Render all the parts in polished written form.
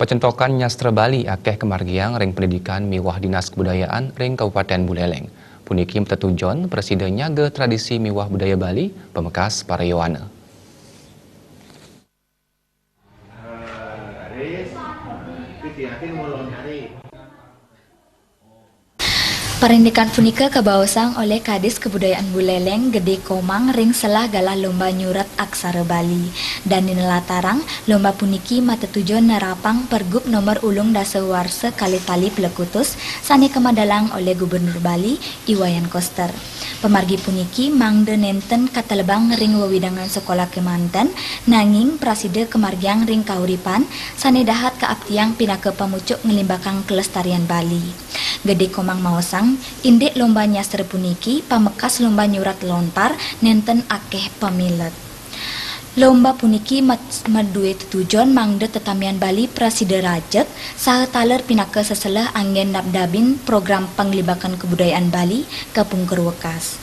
Pecentokan nyastra Bali akeh kemargiang ring pendidikan miwah Dinas Kebudayaan ring Kabupaten Buleleng. Puniki tetujon Presiden nyaga tradisi miwah budaya Bali pemekas Parayoana. Perindikan punika kabawasang oleh Kadis Kebudayaan Buleleng Gede Komang ring selah galah lomba nyurat aksara Bali. Dan dinelatarang lomba puniki matetujon nerapang pergub nomor ulung dasawarsa kali tali Plekutus sani kemadalang oleh Gubernur Bali Iwayan Koster. Pemargi puniki mangde nenten katalebang ring wewidangan sekolah Kemanten nanging praside kemargiang ring kauripan sani dahat kaaptiang pinake pamucuk ngelimbakang kelestarian Bali. Gede Komang maosang indek lomba nyastra puniki pamekas lomba nyurat lontar nenten akeh pamilet. Lomba puniki madue tujuan mangde tetamian Bali Prasida Rajek saha taler pinake seselah angin nabdabin program penglibakan kebudayaan Bali ke Pungker Wekas.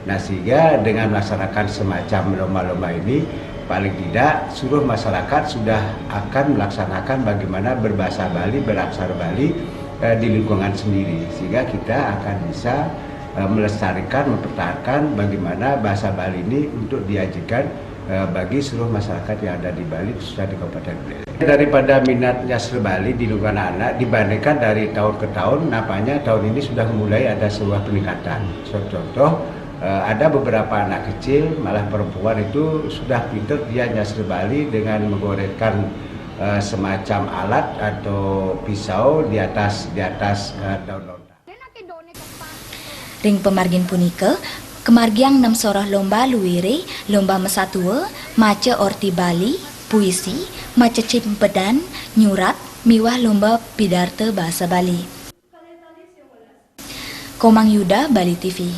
Nah, sehingga dengan melaksanakan semacam lomba-lomba ini, paling tidak seluruh masyarakat sudah akan melaksanakan bagaimana berbahasa Bali, beraksara Bali di lingkungan sendiri. Sehingga kita akan bisa melestarikan, mempertahankan bagaimana bahasa Bali ini untuk diajikan bagi seluruh masyarakat yang ada di Bali, khususnya di Kabupaten Buleleng. Daripada minat nyastra Bali di lingkungan anak dibandingkan dari tahun ke tahun, nampaknya tahun ini sudah mulai ada sebuah peningkatan. Contoh, ada beberapa anak kecil, malah perempuan itu sudah pintar dia nyastra Bali dengan menggoreskan semacam alat atau pisau di atas daun lontar. Ring pemargin punika, kemargiang 6 sorah lomba luwire, lomba mesatua, mace orti Bali, puisi, mace cimpedan, nyurat, miwah lomba pidarte bahasa Bali. Komang Yuda, Bali TV.